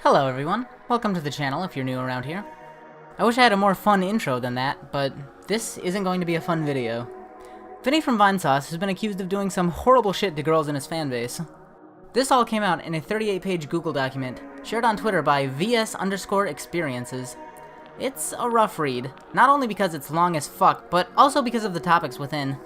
Hello everyone, welcome to the channel if you're new around here. I wish I had a more fun intro than that, but this isn't going to be a fun video. Vinny from Vinesauce has been accused of doing some horrible shit to girls in his fanbase. This all came out in a 38-page Google document, shared on Twitter by VS_experiences. It's a rough read, not only because it's long as fuck, but also because of the topics within.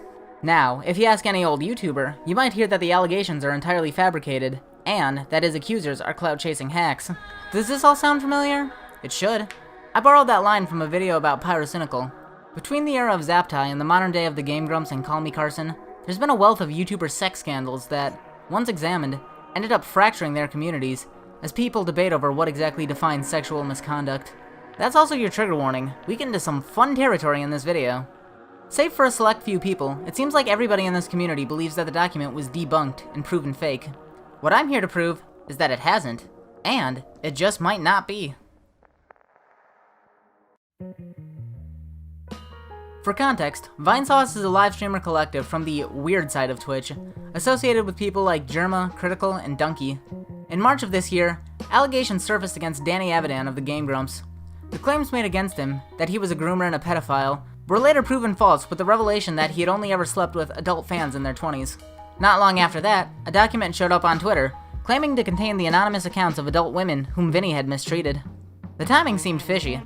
Now, if you ask any old YouTuber, you might hear that the allegations are entirely fabricated, and that his accusers are clout-chasing hacks. Does this all sound familiar? It should. I borrowed that line from a video about Pyrocynical. Between the era of Zaptai and the modern day of the Game Grumps and Call Me Carson, there's been a wealth of YouTuber sex scandals that, once examined, ended up fracturing their communities, as people debate over what exactly defines sexual misconduct. That's also your trigger warning. We get into some fun territory in this video. Save for a select few people, it seems like everybody in this community believes that the document was debunked and proven fake. What I'm here to prove is that it hasn't, and it just might not be. For context, Vinesauce is a live streamer collective from the weird side of Twitch, associated with people like Germa, Critical, and Dunkey. In March of this year, allegations surfaced against Danny Avidan of the Game Grumps. The claims made against him, that he was a groomer and a pedophile, were later proven false with the revelation that he had only ever slept with adult fans in their 20s. Not long after that, a document showed up on Twitter, claiming to contain the anonymous accounts of adult women whom Vinny had mistreated. The timing seemed fishy.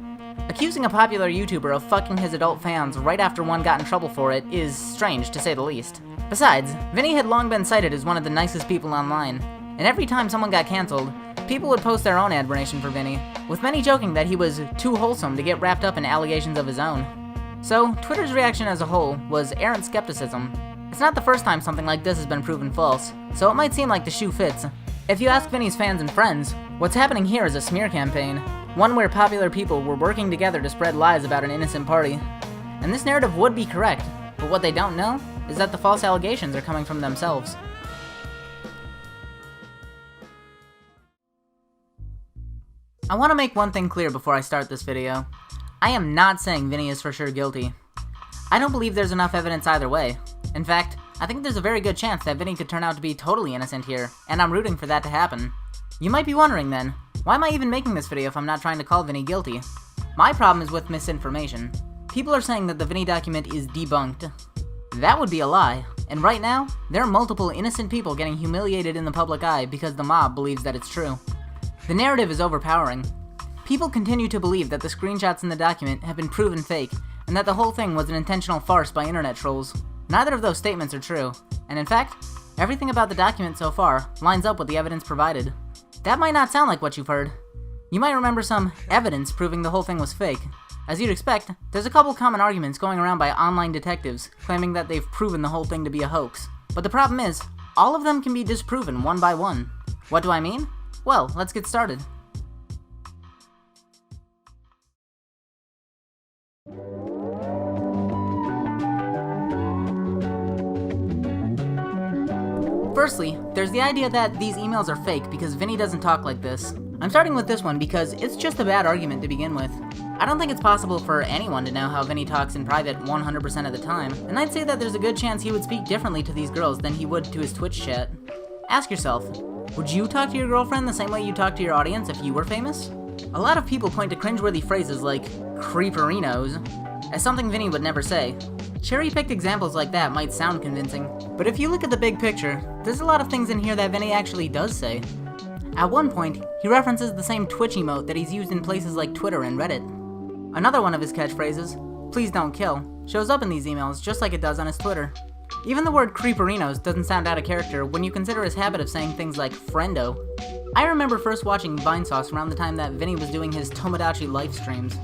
Accusing a popular YouTuber of fucking his adult fans right after one got in trouble for it is strange, to say the least. Besides, Vinny had long been cited as one of the nicest people online, and every time someone got cancelled, people would post their own admiration for Vinny, with many joking that he was too wholesome to get wrapped up in allegations of his own. So, Twitter's reaction as a whole was errant skepticism. It's not the first time something like this has been proven false, so it might seem like the shoe fits. If you ask Vinny's fans and friends, what's happening here is a smear campaign, one where popular people were working together to spread lies about an innocent party. And this narrative would be correct, but what they don't know is that the false allegations are coming from themselves. I want to make one thing clear before I start this video. I am not saying Vinny is for sure guilty. I don't believe there's enough evidence either way. In fact, I think there's a very good chance that Vinny could turn out to be totally innocent here, and I'm rooting for that to happen. You might be wondering then, why am I even making this video if I'm not trying to call Vinny guilty? My problem is with misinformation. People are saying that the Vinny document is debunked. That would be a lie, and right now, there are multiple innocent people getting humiliated in the public eye because the mob believes that it's true. The narrative is overpowering. People continue to believe that the screenshots in the document have been proven fake, and that the whole thing was an intentional farce by internet trolls. Neither of those statements are true, and in fact, everything about the document so far lines up with the evidence provided. That might not sound like what you've heard. You might remember some evidence proving the whole thing was fake. As you'd expect, there's a couple common arguments going around by online detectives claiming that they've proven the whole thing to be a hoax. But the problem is, all of them can be disproven one by one. What do I mean? Well, let's get started. Firstly, there's the idea that these emails are fake because Vinny doesn't talk like this. I'm starting with this one because it's just a bad argument to begin with. I don't think it's possible for anyone to know how Vinny talks in private 100% of the time, and I'd say that there's a good chance he would speak differently to these girls than he would to his Twitch chat. Ask yourself, would you talk to your girlfriend the same way you talk to your audience if you were famous? A lot of people point to cringeworthy phrases like creeperinos as something Vinny would never say. Cherry-picked examples like that might sound convincing, but if you look at the big picture, there's a lot of things in here that Vinny actually does say. At one point, he references the same Twitch emote that he's used in places like Twitter and Reddit. Another one of his catchphrases, "Please don't kill," shows up in these emails just like it does on his Twitter. Even the word creeperinos doesn't sound out of character when you consider his habit of saying things like friendo. I remember first watching Vinesauce around the time that Vinny was doing his Tomodachi live streams.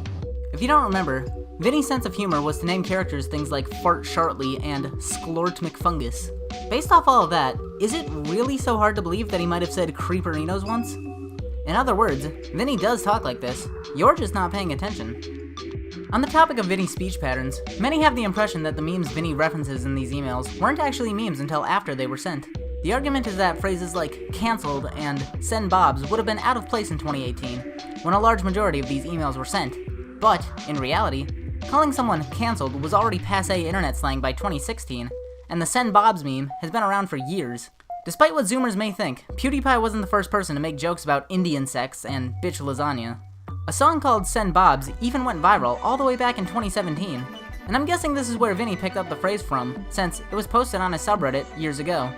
If you don't remember, Vinny's sense of humor was to name characters things like Fart Shartley and Sklort McFungus. Based off all of that, is it really so hard to believe that he might have said creeperinos once? In other words, Vinny does talk like this. You're just not paying attention. On the topic of Vinny's speech patterns, many have the impression that the memes Vinny references in these emails weren't actually memes until after they were sent. The argument is that phrases like cancelled and send bobs would have been out of place in 2018, when a large majority of these emails were sent. But, in reality, calling someone cancelled was already passé internet slang by 2016, and the send bobs meme has been around for years. Despite what Zoomers may think, PewDiePie wasn't the first person to make jokes about Indian sex and bitch lasagna. A song called Send Bobs even went viral all the way back in 2017, and I'm guessing this is where Vinny picked up the phrase from, since it was posted on his subreddit years ago.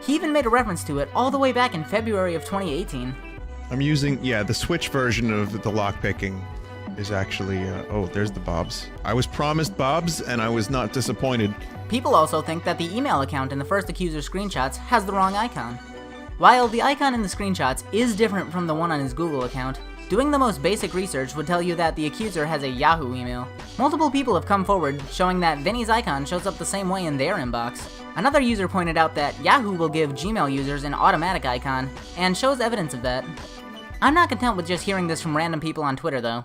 He even made a reference to it all the way back in February of 2018. I'm using, the Switch version of the lockpicking is actually, oh, there's the Bobs. I was promised Bobs, and I was not disappointed. People also think that the email account in the first accuser's screenshots has the wrong icon. While the icon in the screenshots is different from the one on his Google account, doing the most basic research would tell you that the accuser has a Yahoo email. Multiple people have come forward showing that Vinny's icon shows up the same way in their inbox. Another user pointed out that Yahoo will give Gmail users an automatic icon, and shows evidence of that. I'm not content with just hearing this from random people on Twitter though.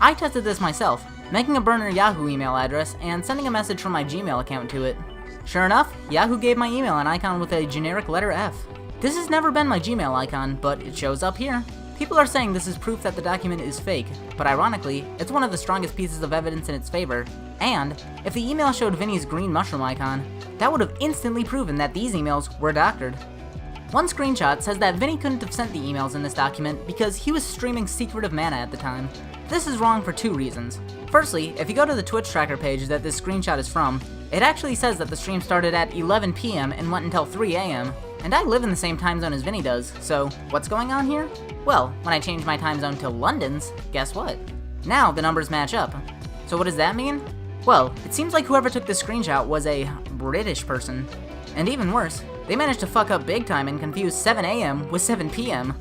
I tested this myself, making a burner Yahoo email address and sending a message from my Gmail account to it. Sure enough, Yahoo gave my email an icon with a generic letter F. This has never been my Gmail icon, but it shows up here. People are saying this is proof that the document is fake, but ironically, it's one of the strongest pieces of evidence in its favor, and if the email showed Vinny's green mushroom icon, that would have instantly proven that these emails were doctored. One screenshot says that Vinny couldn't have sent the emails in this document because he was streaming Secret of Mana at the time. This is wrong for two reasons. Firstly, if you go to the Twitch tracker page that this screenshot is from, it actually says that the stream started at 11 PM and went until 3 AM, and I live in the same time zone as Vinny does, so what's going on here? Well, when I changed my time zone to London's, guess what? Now the numbers match up. So what does that mean? Well, it seems like whoever took this screenshot was a British person. And even worse, they managed to fuck up big time and confuse 7 AM with 7 PM.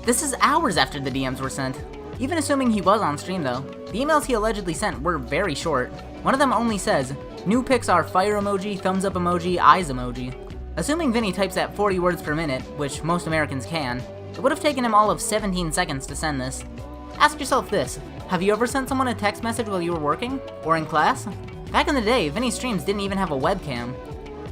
This is hours after the DMs were sent. Even assuming he was on stream though, the emails he allegedly sent were very short. One of them only says, new pics are fire emoji, thumbs up emoji, eyes emoji. Assuming Vinny types at 40 words per minute, which most Americans can, it would have taken him all of 17 seconds to send this. Ask yourself this, have you ever sent someone a text message while you were working? Or in class? Back in the day, Vinny's streams didn't even have a webcam.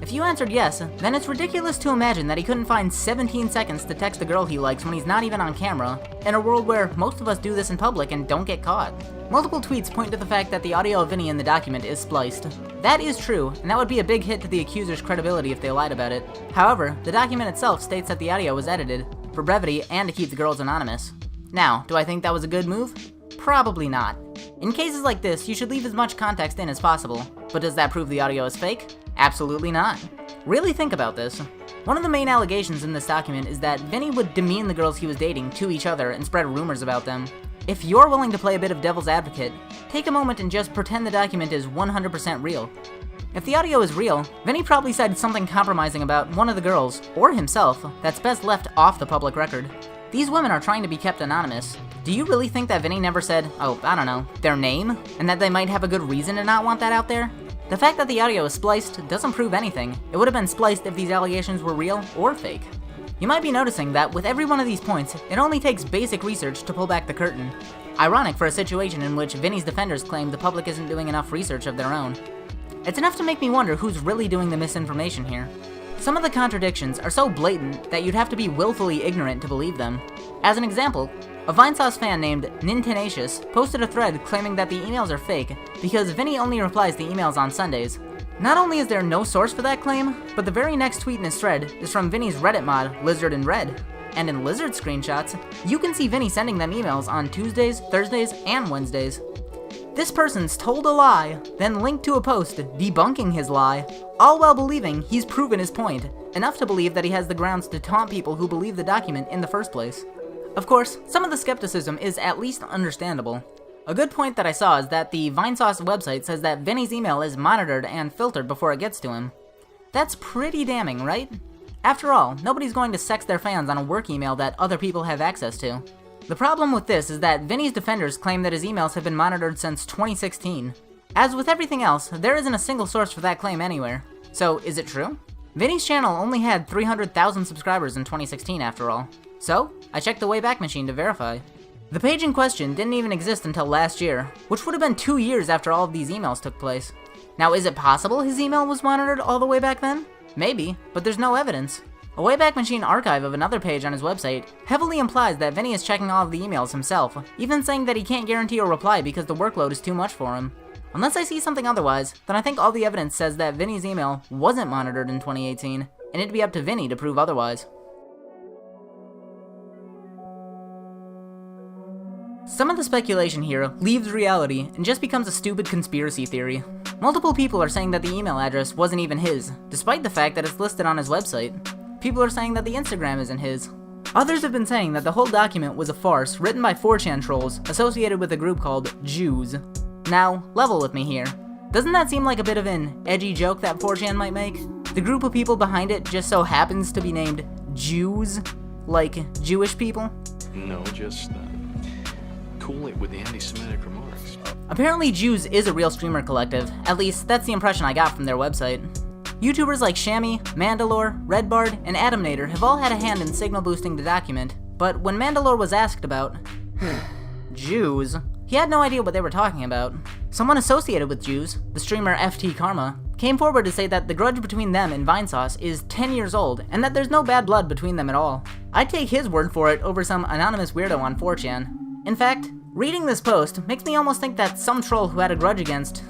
If you answered yes, then it's ridiculous to imagine that he couldn't find 17 seconds to text a girl he likes when he's not even on camera, in a world where most of us do this in public and don't get caught. Multiple tweets point to the fact that the audio of Vinny in the document is spliced. That is true, and that would be a big hit to the accuser's credibility if they lied about it. However, the document itself states that the audio was edited, for brevity and to keep the girls anonymous. Now, do I think that was a good move? Probably not. In cases like this, you should leave as much context in as possible, but does that prove the audio is fake? Absolutely not. Really think about this. One of the main allegations in this document is that Vinny would demean the girls he was dating to each other and spread rumors about them. If you're willing to play a bit of devil's advocate, take a moment and just pretend the document is 100% real. If the audio is real, Vinny probably said something compromising about one of the girls, or himself, that's best left off the public record. These women are trying to be kept anonymous. Do you really think that Vinny never said, their name, and that they might have a good reason to not want that out there? The fact that the audio is spliced doesn't prove anything. It would have been spliced if these allegations were real or fake. You might be noticing that with every one of these points, it only takes basic research to pull back the curtain. Ironic for a situation in which Vinny's defenders claim the public isn't doing enough research of their own. It's enough to make me wonder who's really doing the misinformation here. Some of the contradictions are so blatant that you'd have to be willfully ignorant to believe them. As an example, a Vinesauce fan named Nintenacious posted a thread claiming that the emails are fake because Vinny only replies to emails on Sundays. Not only is there no source for that claim, but the very next tweet in his thread is from Vinny's Reddit mod, Lizard in Red. And in Lizard screenshots, you can see Vinny sending them emails on Tuesdays, Thursdays, and Wednesdays. This person's told a lie, then linked to a post debunking his lie, all while believing he's proven his point, enough to believe that he has the grounds to taunt people who believe the document in the first place. Of course, some of the skepticism is at least understandable. A good point that I saw is that the Vinesauce website says that Vinny's email is monitored and filtered before it gets to him. That's pretty damning, right? After all, nobody's going to sex their fans on a work email that other people have access to. The problem with this is that Vinny's defenders claim that his emails have been monitored since 2016. As with everything else, there isn't a single source for that claim anywhere. So, is it true? Vinny's channel only had 300,000 subscribers in 2016 after all. So, I checked the Wayback Machine to verify. The page in question didn't even exist until last year, which would have been 2 years after all of these emails took place. Now, is it possible his email was monitored all the way back then? Maybe, but there's no evidence. A Wayback Machine archive of another page on his website heavily implies that Vinny is checking all of the emails himself, even saying that he can't guarantee a reply because the workload is too much for him. Unless I see something otherwise, then I think all the evidence says that Vinny's email wasn't monitored in 2018, and it'd be up to Vinny to prove otherwise. Some of the speculation here leaves reality and just becomes a stupid conspiracy theory. Multiple people are saying that the email address wasn't even his, despite the fact that it's listed on his website. People are saying that the Instagram isn't his. Others have been saying that the whole document was a farce written by 4chan trolls associated with a group called Jews. Now, level with me here. Doesn't that seem like a bit of an edgy joke that 4chan might make? The group of people behind it just so happens to be named Jews? Like Jewish people? No, just cool it with the anti-Semitic remarks. Apparently Jews is a real streamer collective, at least that's the impression I got from their website. YouTubers like Shammy, Mandalore, Redbard, and Adamnator have all had a hand in signal boosting the document, but when Mandalore was asked about Jews, he had no idea what they were talking about. Someone associated with Jews, the streamer FT Karma, came forward to say that the grudge between them and Vinesauce is 10 years old, and that there's no bad blood between them at all. I'd take his word for it over some anonymous weirdo on 4chan. In fact, reading this post makes me almost think that some troll who had a grudge against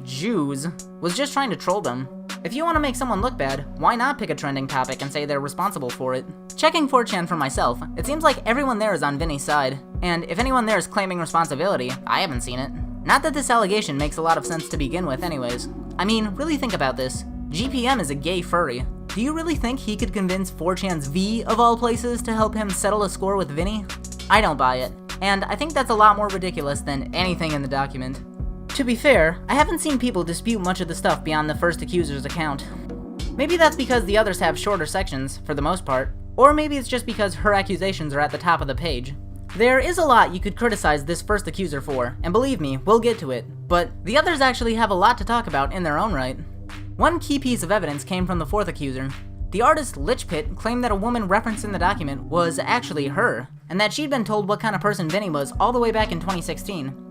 Jews was just trying to troll them. If you want to make someone look bad, why not pick a trending topic and say they're responsible for it? Checking 4chan for myself, it seems like everyone there is on Vinny's side, and if anyone there is claiming responsibility, I haven't seen it. Not that this allegation makes a lot of sense to begin with anyways. I mean, really think about this. GPM is a gay furry. Do you really think he could convince 4chan's V, of all places, to help him settle a score with Vinny? I don't buy it, and I think that's a lot more ridiculous than anything in the document. To be fair, I haven't seen people dispute much of the stuff beyond the first accuser's account. Maybe that's because the others have shorter sections, for the most part, or maybe it's just because her accusations are at the top of the page. There is a lot you could criticize this first accuser for, and believe me, we'll get to it, but the others actually have a lot to talk about in their own right. One key piece of evidence came from the fourth accuser. The artist Lichpit claimed that a woman referenced in the document was actually her, and that she'd been told what kind of person Vinny was all the way back in 2016.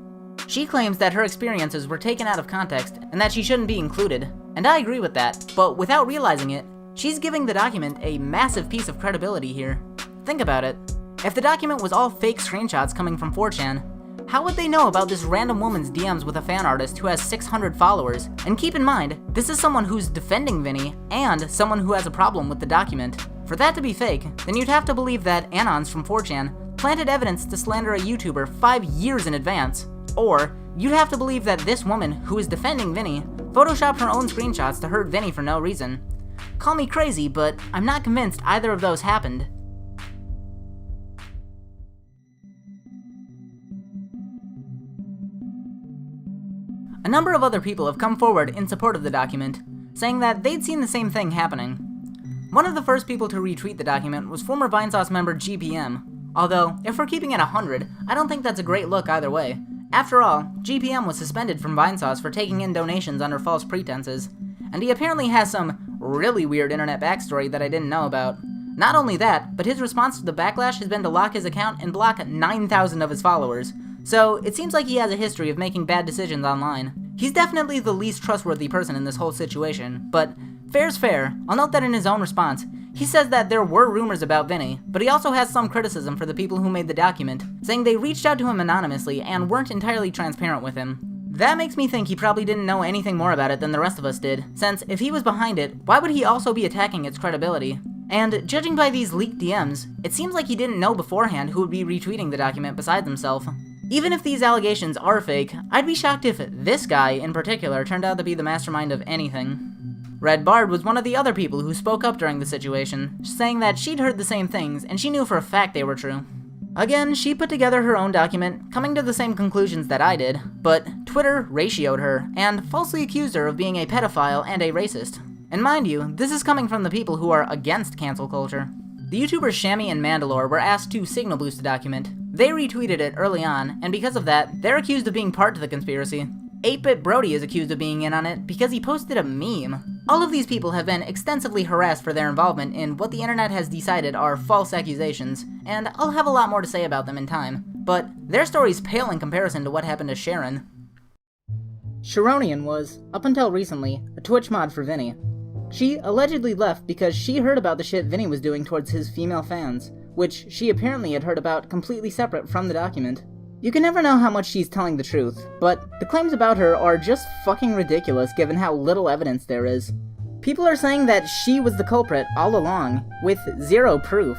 She claims that her experiences were taken out of context and that she shouldn't be included, and I agree with that, but without realizing it, she's giving the document a massive piece of credibility here. Think about it. If the document was all fake screenshots coming from 4chan, how would they know about this random woman's DMs with a fan artist who has 600 followers? And keep in mind, this is someone who's defending Vinny and someone who has a problem with the document. For that to be fake, then you'd have to believe that Anons from 4chan planted evidence to slander a YouTuber 5 years in advance. Or, you'd have to believe that this woman, who is defending Vinny, photoshopped her own screenshots to hurt Vinny for no reason. Call me crazy, but I'm not convinced either of those happened. A number of other people have come forward in support of the document, saying that they'd seen the same thing happening. One of the first people to retweet the document was former Vinesauce member GPM, although, if we're keeping it 100, I don't think that's a great look either way. After all, GPM was suspended from Vinesauce for taking in donations under false pretenses, and he apparently has some really weird internet backstory that I didn't know about. Not only that, but his response to the backlash has been to lock his account and block 9,000 of his followers, so it seems like he has a history of making bad decisions online. He's definitely the least trustworthy person in this whole situation, but fair's fair. I'll note that in his own response, he says that there were rumors about Vinny, but he also has some criticism for the people who made the document, saying they reached out to him anonymously and weren't entirely transparent with him. That makes me think he probably didn't know anything more about it than the rest of us did, since if he was behind it, why would he also be attacking its credibility? And judging by these leaked DMs, it seems like he didn't know beforehand who would be retweeting the document besides himself. Even if these allegations are fake, I'd be shocked if this guy in particular turned out to be the mastermind of anything. Red Bard was one of the other people who spoke up during the situation, saying that she'd heard the same things and she knew for a fact they were true. Again, she put together her own document, coming to the same conclusions that I did, but Twitter ratioed her and falsely accused her of being a pedophile and a racist. And mind you, this is coming from the people who are against cancel culture. The YouTubers Shammy and Mandalore were asked to signal boost the document. They retweeted it early on, and because of that, they're accused of being part of the conspiracy. 8-Bit Brody is accused of being in on it because he posted a meme. All of these people have been extensively harassed for their involvement in what the internet has decided are false accusations, and I'll have a lot more to say about them in time, but their stories pale in comparison to what happened to Sharon. Sharonian was, up until recently, a Twitch mod for Vinny. She allegedly left because she heard about the shit Vinny was doing towards his female fans, which she apparently had heard about completely separate from the document. You can never know how much she's telling the truth, but the claims about her are just fucking ridiculous given how little evidence there is. People are saying that she was the culprit all along, with zero proof.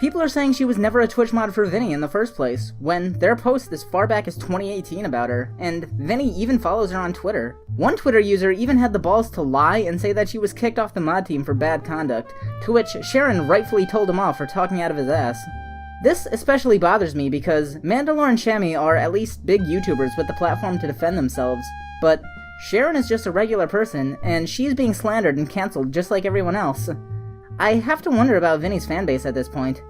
People are saying she was never a Twitch mod for Vinny in the first place, when there are posts as far back as 2018 about her, and Vinny even follows her on Twitter. One Twitter user even had the balls to lie and say that she was kicked off the mod team for bad conduct, to which Sharon rightfully told him off for talking out of his ass. This especially bothers me because Mandalore and Shammy are at least big YouTubers with the platform to defend themselves, but Sharon is just a regular person, and she's being slandered and cancelled just like everyone else. I have to wonder about Vinny's fanbase at this point.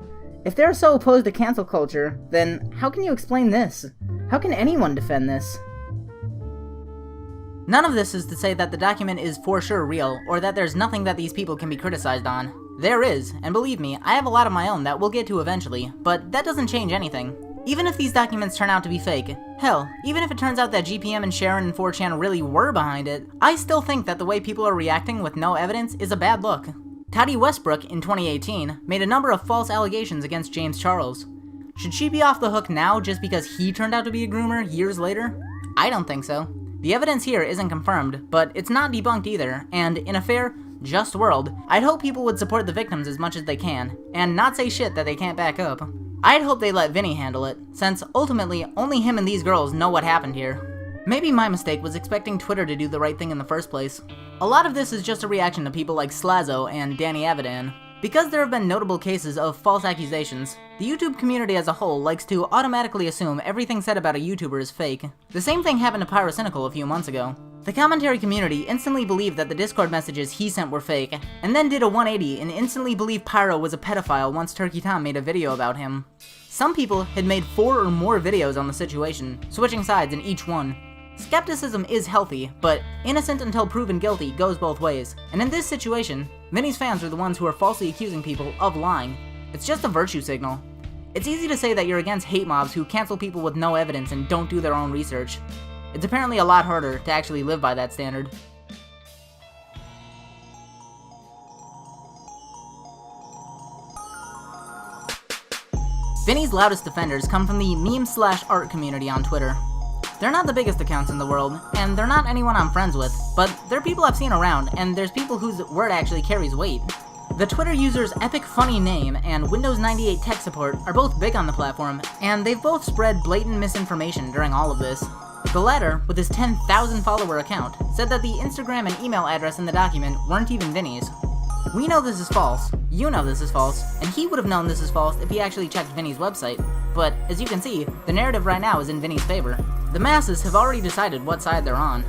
If they're so opposed to cancel culture, then how can you explain this? How can anyone defend this? None of this is to say that the document is for sure real, or that there's nothing that these people can be criticized on. There is, and believe me, I have a lot of my own that we'll get to eventually, but that doesn't change anything. Even if these documents turn out to be fake, hell, even if it turns out that GPM and Sharon and 4chan really were behind it, I still think that the way people are reacting with no evidence is a bad look. Tati Westbrook, in 2018, made a number of false allegations against James Charles. Should she be off the hook now just because he turned out to be a groomer years later? I don't think so. The evidence here isn't confirmed, but it's not debunked either, and in a fair, just world, I'd hope people would support the victims as much as they can, and not say shit that they can't back up. I'd hope they let Vinny handle it, since ultimately only him and these girls know what happened here. Maybe my mistake was expecting Twitter to do the right thing in the first place. A lot of this is just a reaction to people like Slazo and Danny Avidan. Because there have been notable cases of false accusations, the YouTube community as a whole likes to automatically assume everything said about a YouTuber is fake. The same thing happened to Pyrocynical a few months ago. The commentary community instantly believed that the Discord messages he sent were fake, and then did a 180 and instantly believed Pyro was a pedophile once Turkey Tom made a video about him. Some people had made 4 or more videos on the situation, switching sides in each one. Skepticism is healthy, but innocent until proven guilty goes both ways, and in this situation, Vinny's fans are the ones who are falsely accusing people of lying. It's just a virtue signal. It's easy to say that you're against hate mobs who cancel people with no evidence and don't do their own research. It's apparently a lot harder to actually live by that standard. Vinny's loudest defenders come from the meme/art community on Twitter. They're not the biggest accounts in the world, and they're not anyone I'm friends with, but they're people I've seen around, and there's people whose word actually carries weight. The Twitter users Epicfunnyname and Windows 98 tech support are both big on the platform, and they've both spread blatant misinformation during all of this. The latter, with his 10,000 follower account, said that the Instagram and email address in the document weren't even Vinny's. We know this is false, you know this is false, and he would have known this is false if he actually checked Vinny's website. But, as you can see, the narrative right now is in Vinny's favor. The masses have already decided what side they're on.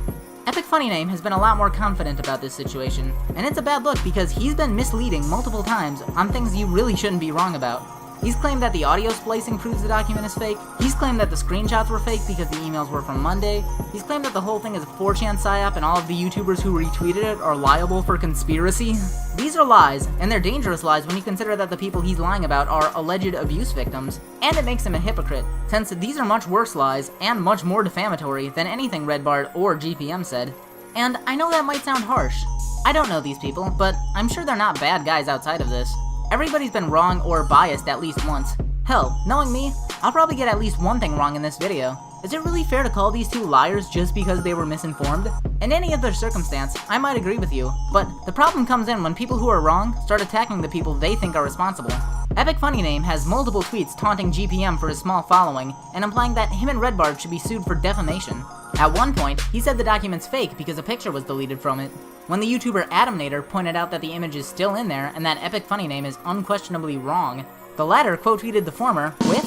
Epicfunnyname has been a lot more confident about this situation, and it's a bad look because he's been misleading multiple times on things you really shouldn't be wrong about. He's claimed that the audio splicing proves the document is fake. He's claimed that the screenshots were fake because the emails were from Monday. He's claimed that the whole thing is a 4chan psyop and all of the YouTubers who retweeted it are liable for conspiracy. These are lies, and they're dangerous lies when you consider that the people he's lying about are alleged abuse victims. And it makes him a hypocrite, since these are much worse lies and much more defamatory than anything Redbart or GPM said. And I know that might sound harsh. I don't know these people, but I'm sure they're not bad guys outside of this. Everybody's been wrong or biased at least once. Hell, knowing me, I'll probably get at least one thing wrong in this video. Is it really fair to call these two liars just because they were misinformed? In any other circumstance, I might agree with you, but the problem comes in when people who are wrong start attacking the people they think are responsible. Epicfunnyname has multiple tweets taunting GPM for his small following, and implying that him and Redbart should be sued for defamation. At one point, he said the document's fake because a picture was deleted from it. When the YouTuber AdamNator pointed out that the image is still in there and that Epicfunnyname is unquestionably wrong, the latter quote-tweeted the former with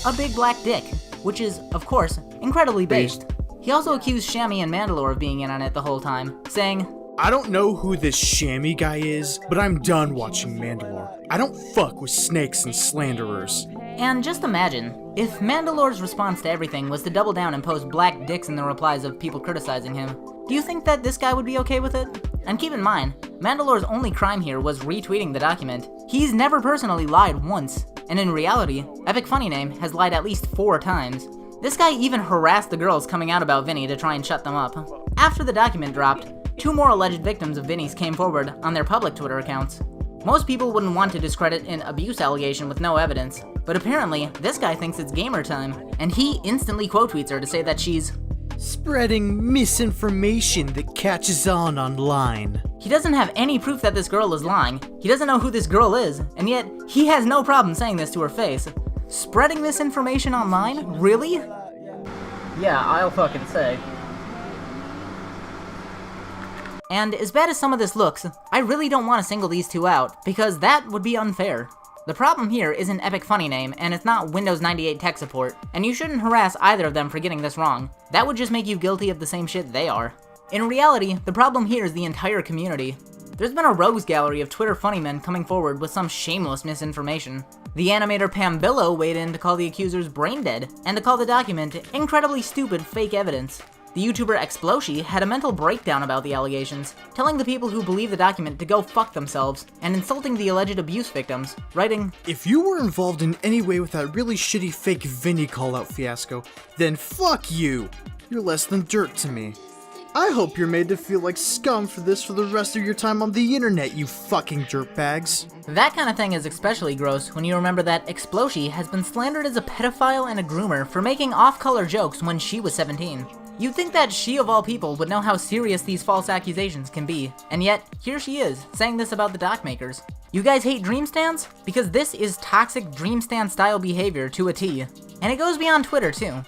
a big black dick, which is, of course, incredibly based. He also accused Shammy and Mandalore of being in on it the whole time, saying, I don't know who this Shammy guy is, but I'm done watching Mandalore. I don't fuck with snakes and slanderers. And just imagine, if Mandalore's response to everything was to double down and post black dicks in the replies of people criticizing him, do you think that this guy would be okay with it? And keep in mind, Mandalore's only crime here was retweeting the document. He's never personally lied once, and in reality, Epicfunnyname has lied at least 4 times. This guy even harassed the girls coming out about Vinny to try and shut them up. After the document dropped, 2 more alleged victims of Vinny's came forward on their public Twitter accounts. Most people wouldn't want to discredit an abuse allegation with no evidence, but apparently, this guy thinks it's gamer time, and he instantly quote tweets her to say that she's Spreading misinformation that catches on online. He doesn't have any proof that this girl is lying, he doesn't know who this girl is, and yet he has no problem saying this to her face. Spreading misinformation online? Really? Yeah, I'll fucking say. And as bad as some of this looks, I really don't want to single these two out, because that would be unfair. The problem here isn't Epicfunnyname, and it's not Windows 98 tech support, and you shouldn't harass either of them for getting this wrong. That would just make you guilty of the same shit they are. In reality, the problem here is the entire community. There's been a rogues gallery of Twitter funny men coming forward with some shameless misinformation. The animator Pam Billow weighed in to call the accusers brain dead, and to call the document incredibly stupid fake evidence. The YouTuber Exploshi had a mental breakdown about the allegations, telling the people who believe the document to go fuck themselves, and insulting the alleged abuse victims, writing, If you were involved in any way with that really shitty fake Vinny call-out fiasco, then fuck you! You're less than dirt to me. I hope you're made to feel like scum for this for the rest of your time on the internet, you fucking dirtbags. That kind of thing is especially gross when you remember that Exploshi has been slandered as a pedophile and a groomer for making off-color jokes when she was 17. You'd think that she of all people would know how serious these false accusations can be, and yet, here she is, saying this about the doc makers. You guys hate dream stands? Because this is toxic dream stand style behavior to a T. And it goes beyond Twitter too.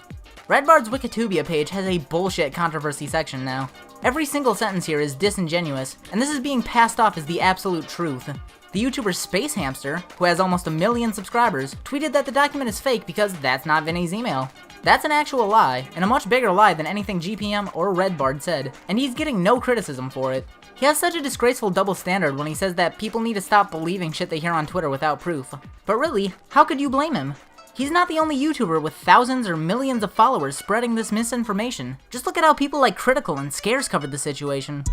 Redbard's Wikitubia page has a bullshit controversy section now. Every single sentence here is disingenuous, and this is being passed off as the absolute truth. The YouTuber Space Hamster, who has almost 1 million subscribers, tweeted that the document is fake because that's not Vinny's email. That's an actual lie, and a much bigger lie than anything GPM or Redbard said, and he's getting no criticism for it. He has such a disgraceful double standard when he says that people need to stop believing shit they hear on Twitter without proof. But really, how could you blame him? He's not the only YouTuber with thousands or millions of followers spreading this misinformation. Just look at how people like Critical and Scares covered the situation.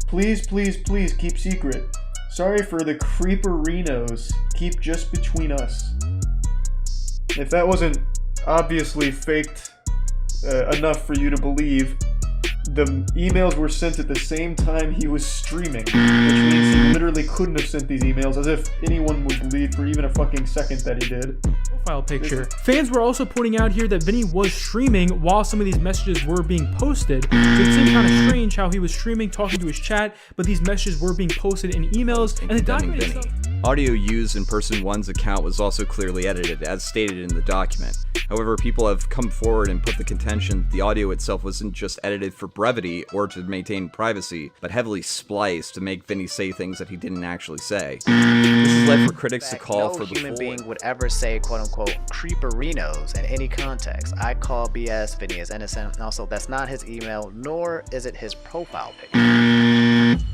Please, please, please keep secret. Sorry for the creeperinos. Keep just between us. If that wasn't obviously faked enough for you to believe, the emails were sent at the same time he was streaming, which means he literally couldn't have sent these emails, as if anyone would believe for even a fucking second that he did. Profile picture. Fans were also pointing out here that Vinny was streaming while some of these messages were being posted. So it seemed kind of strange how he was streaming, talking to his chat, but these messages were being posted in emails, and the document itself. Audio used in person one's account was also clearly edited, as stated in the document. However, people have come forward and put the contention that the audio itself wasn't just edited for brevity or to maintain privacy, but heavily spliced to make Vinny say things that he didn't actually say. This has led for critics to call for the human being would ever say quote-unquote creeperinos in any context. I call BS. Vinny is innocent. Also, that's not his email, nor is it his profile picture.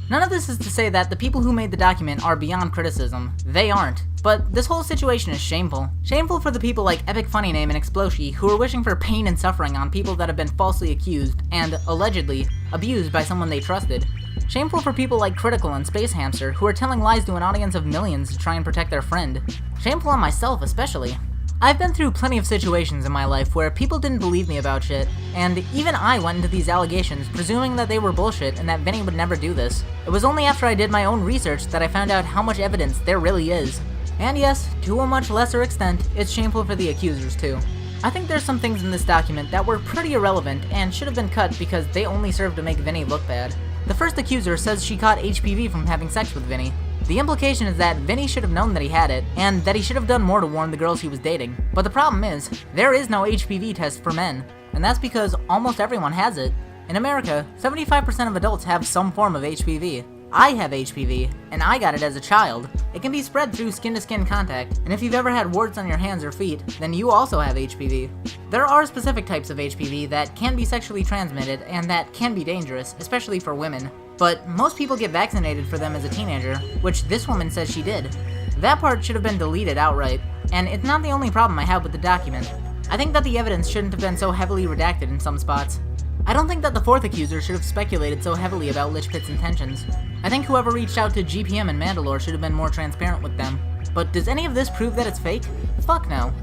None of this is to say that the people who made the document are beyond criticism. They aren't. But this whole situation is shameful. Shameful for the people like Epicfunnyname and Exploshi who are wishing for pain and suffering on people that have been falsely accused and, allegedly, abused by someone they trusted. Shameful for people like Critical and Space Hamster who are telling lies to an audience of millions to try and protect their friend. Shameful on myself especially. I've been through plenty of situations in my life where people didn't believe me about shit, and even I went into these allegations presuming that they were bullshit and that Vinny would never do this. It was only after I did my own research that I found out how much evidence there really is. And yes, to a much lesser extent, it's shameful for the accusers too. I think there's some things in this document that were pretty irrelevant and should have been cut because they only serve to make Vinny look bad. The first accuser says she caught HPV from having sex with Vinny. The implication is that Vinny should have known that he had it, and that he should have done more to warn the girls he was dating. But the problem is, there is no HPV test for men, and that's because almost everyone has it. In America, 75% of adults have some form of HPV. I have HPV, and I got it as a child. It can be spread through skin-to-skin contact, and if you've ever had warts on your hands or feet, then you also have HPV. There are specific types of HPV that can be sexually transmitted, and that can be dangerous, especially for women. But most people get vaccinated for them as a teenager, which this woman says she did. That part should have been deleted outright, and it's not the only problem I have with the document. I think that the evidence shouldn't have been so heavily redacted in some spots. I don't think that the fourth accuser should have speculated so heavily about Lich Pit's intentions. I think whoever reached out to GPM and Mandalore should have been more transparent with them. But does any of this prove that it's fake? Fuck no.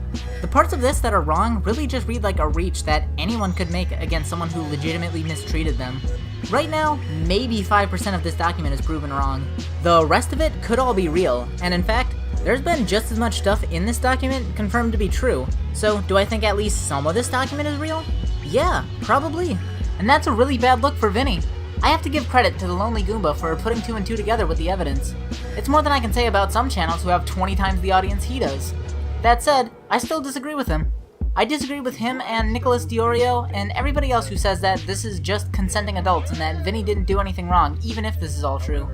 The parts of this that are wrong really just read like a reach that anyone could make against someone who legitimately mistreated them. Right now, maybe 5% of this document is proven wrong. The rest of it could all be real, and in fact, there's been just as much stuff in this document confirmed to be true. So, do I think at least some of this document is real? Yeah, probably. And that's a really bad look for Vinny. I have to give credit to the Lonely Goomba for putting 2 and 2 together with the evidence. It's more than I can say about some channels who have 20 times the audience he does. That said, I still disagree with him. I disagree with him and Nicholas Diorio and everybody else who says that this is just consenting adults and that Vinny didn't do anything wrong, even if this is all true.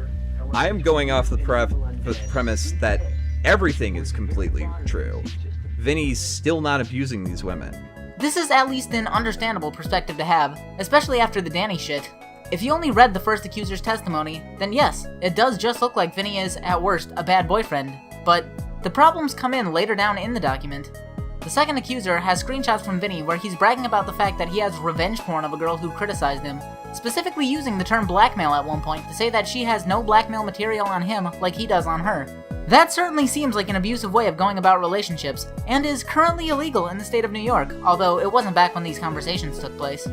I am going off the premise that everything is completely true. Vinny's still not abusing these women. This is at least an understandable perspective to have, especially after the Danny shit. If you only read the first accuser's testimony, then yes, it does just look like Vinny is, at worst, a bad boyfriend. But the problems come in later down in the document. The second accuser has screenshots from Vinny where he's bragging about the fact that he has revenge porn of a girl who criticized him, specifically using the term blackmail at one point to say that she has no blackmail material on him like he does on her. That certainly seems like an abusive way of going about relationships, and is currently illegal in the state of New York, although it wasn't back when these conversations took place.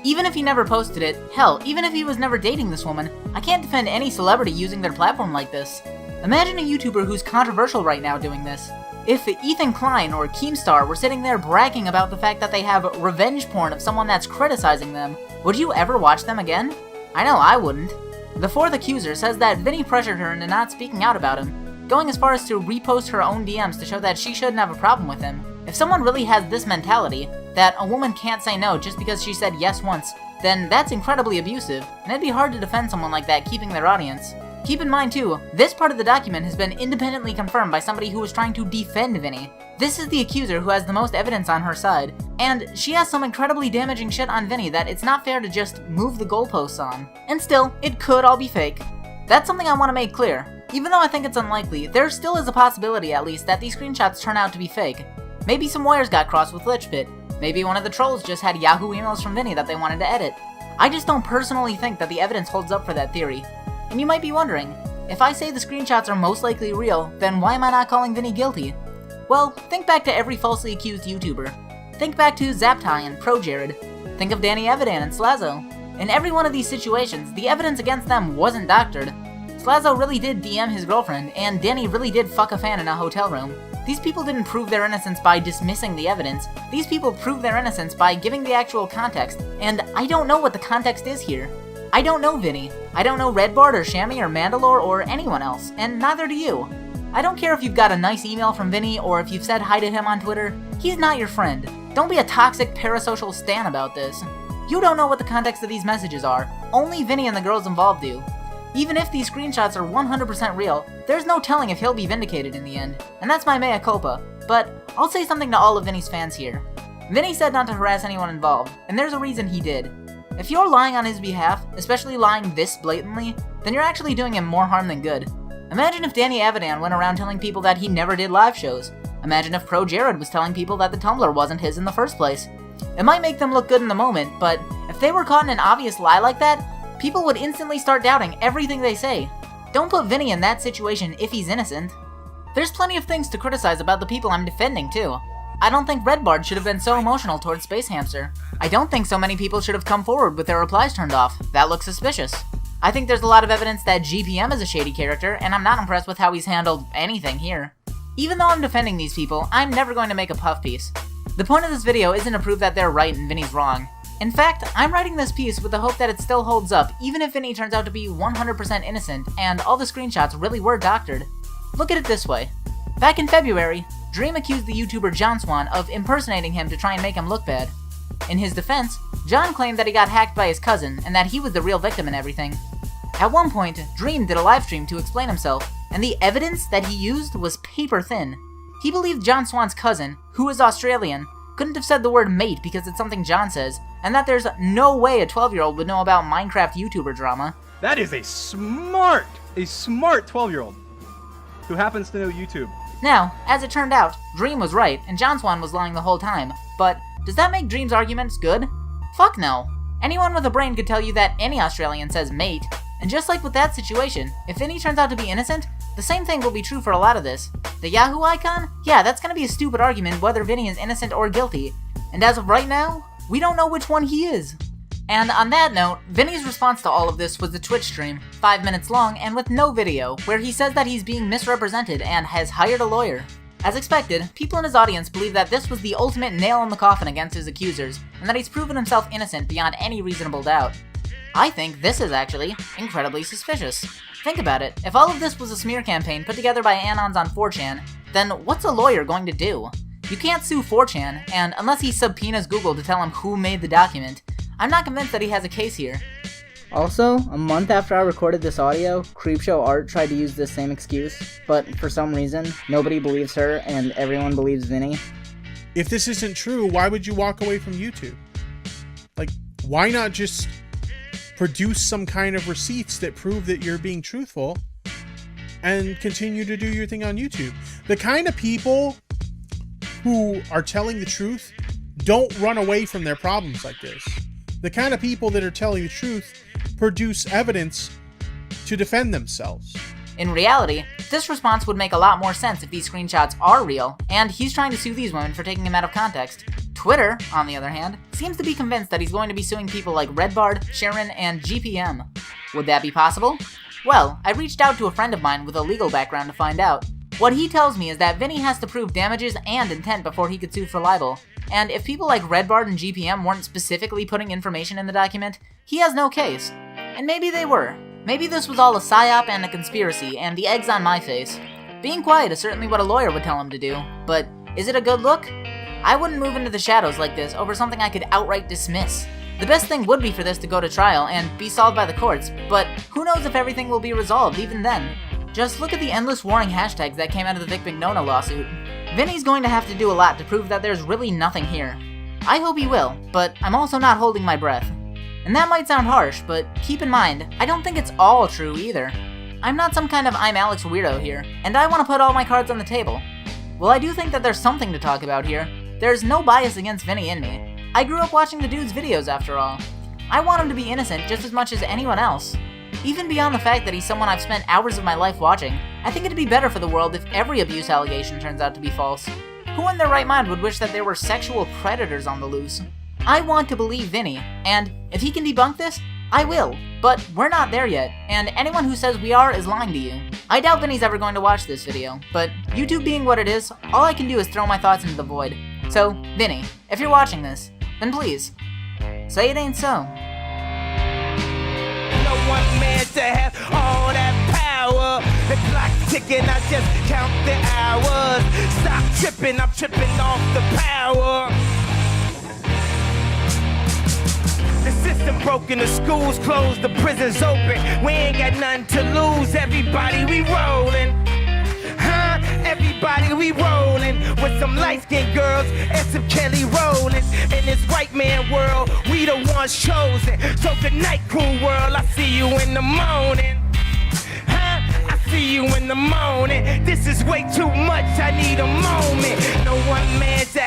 Even if he never posted it, hell, even if he was never dating this woman, I can't defend any celebrity using their platform like this. Imagine a YouTuber who's controversial right now doing this. If Ethan Klein or Keemstar were sitting there bragging about the fact that they have revenge porn of someone that's criticizing them, would you ever watch them again? I know I wouldn't. The fourth accuser says that Vinny pressured her into not speaking out about him, going as far as to repost her own DMs to show that she shouldn't have a problem with him. If someone really has this mentality, that a woman can't say no just because she said yes once, then that's incredibly abusive, and it'd be hard to defend someone like that keeping their audience. Keep in mind too, this part of the document has been independently confirmed by somebody who was trying to defend Vinny. This is the accuser who has the most evidence on her side, and she has some incredibly damaging shit on Vinny that it's not fair to just move the goalposts on. And still, it could all be fake. That's something I want to make clear. Even though I think it's unlikely, there still is a possibility at least that these screenshots turn out to be fake. Maybe some wires got crossed with Lichbit. Maybe one of the trolls just had Yahoo emails from Vinny that they wanted to edit. I just don't personally think that the evidence holds up for that theory. And you might be wondering, if I say the screenshots are most likely real, then why am I not calling Vinny guilty? Well, think back to every falsely accused YouTuber. Think back to Zaptai and ProJared. Think of Danny Evidan and Slazo. In every one of these situations, the evidence against them wasn't doctored. Slazo really did DM his girlfriend, and Danny really did fuck a fan in a hotel room. These people didn't prove their innocence by dismissing the evidence. These people proved their innocence by giving the actual context, and I don't know what the context is here. I don't know Vinny. I don't know Redbard or Shammy or Mandalore or anyone else, and neither do you. I don't care if you've got a nice email from Vinny or if you've said hi to him on Twitter. He's not your friend. Don't be a toxic parasocial stan about this. You don't know what the context of these messages are. Only Vinny and the girls involved do. Even if these screenshots are 100% real, there's no telling if he'll be vindicated in the end, and that's my mea culpa. But I'll say something to all of Vinny's fans here. Vinny said not to harass anyone involved, and there's a reason he did. If you're lying on his behalf, especially lying this blatantly, then you're actually doing him more harm than good. Imagine if Danny Avidan went around telling people that he never did live shows. Imagine if ProJared was telling people that the Tumblr wasn't his in the first place. It might make them look good in the moment, but if they were caught in an obvious lie like that, people would instantly start doubting everything they say. Don't put Vinny in that situation if he's innocent. There's plenty of things to criticize about the people I'm defending too. I don't think Redbard should have been so emotional towards Space Hamster. I don't think so many people should have come forward with their replies turned off. That looks suspicious. I think there's a lot of evidence that GPM is a shady character, and I'm not impressed with how he's handled anything here. Even though I'm defending these people, I'm never going to make a puff piece. The point of this video isn't to prove that they're right and Vinny's wrong. In fact, I'm writing this piece with the hope that it still holds up even if Vinny turns out to be 100% innocent and all the screenshots really were doctored. Look at it this way. Back in February, Dream accused the YouTuber John Swan of impersonating him to try and make him look bad. In his defense, John claimed that he got hacked by his cousin and that he was the real victim and everything. At one point, Dream did a livestream to explain himself, and the evidence that he used was paper thin. He believed John Swan's cousin, who is Australian, couldn't have said the word mate because it's something John says, and that there's no way a 12-year-old would know about Minecraft YouTuber drama. That is a smart 12-year-old who happens to know YouTube. Now, as it turned out, Dream was right, and John Swan was lying the whole time, but does that make Dream's arguments good? Fuck no. Anyone with a brain could tell you that any Australian says mate, and just like with that situation, if Vinny turns out to be innocent, the same thing will be true for a lot of this. The Yahoo icon? Yeah, that's gonna be a stupid argument whether Vinny is innocent or guilty, and as of right now, we don't know which one he is. And on that note, Vinny's response to all of this was the Twitch stream, 5 minutes long and with no video, where he says that he's being misrepresented and has hired a lawyer. As expected, people in his audience believe that this was the ultimate nail in the coffin against his accusers, and that he's proven himself innocent beyond any reasonable doubt. I think this is actually incredibly suspicious. Think about it, if all of this was a smear campaign put together by Anons on 4chan, then what's a lawyer going to do? You can't sue 4chan, and unless he subpoenas Google to tell him who made the document, I'm not convinced that he has a case here. Also, a month after I recorded this audio, Creepshow Art tried to use this same excuse, but for some reason, nobody believes her and everyone believes Vinny. If this isn't true, why would you walk away from YouTube? Like, why not just produce some kind of receipts that prove that you're being truthful and continue to do your thing on YouTube? The kind of people who are telling the truth don't run away from their problems like this. The kind of people that are telling the truth produce evidence to defend themselves. In reality, this response would make a lot more sense if these screenshots are real, and he's trying to sue these women for taking him out of context. Twitter, on the other hand, seems to be convinced that he's going to be suing people like Redbard, Sharon, and GPM. Would that be possible? Well, I reached out to a friend of mine with a legal background to find out. What he tells me is that Vinny has to prove damages and intent before he could sue for libel, and if people like Redbard and GPM weren't specifically putting information in the document, he has no case. And maybe they were. Maybe this was all a psyop and a conspiracy, and the egg's on my face. Being quiet is certainly what a lawyer would tell him to do, but is it a good look? I wouldn't move into the shadows like this over something I could outright dismiss. The best thing would be for this to go to trial and be solved by the courts, but who knows if everything will be resolved even then. Just look at the endless warning hashtags that came out of the Vic McNona lawsuit. Vinny's going to have to do a lot to prove that there's really nothing here. I hope he will, but I'm also not holding my breath. And that might sound harsh, but keep in mind, I don't think it's all true either. I'm not some kind of I'm Alex weirdo here, and I want to put all my cards on the table. While I do think that there's something to talk about here, there's no bias against Vinny in me. I grew up watching the dude's videos after all. I want him to be innocent just as much as anyone else. Even beyond the fact that he's someone I've spent hours of my life watching, I think it'd be better for the world if every abuse allegation turns out to be false. Who in their right mind would wish that there were sexual predators on the loose? I want to believe Vinny, and if he can debunk this, I will. But we're not there yet, and anyone who says we are is lying to you. I doubt Vinny's ever going to watch this video, but YouTube being what it is, all I can do is throw my thoughts into the void. So, Vinny, if you're watching this, then please, say it ain't so. No one man to have all that power. The clock's ticking, I just count the hours. Stop tripping, I'm tripping off the power. The system broken, the schools closed, the prisons open. We ain't got nothing to lose, everybody we rollin'. Huh? Everybody we rollin' with some light-skinned girls and some Kelly Rollins. In this white man world, we the ones chosen. So good night, cool world, I see you in the morning. Huh? I see you in the morning. This is way too much, I need a moment. No one man to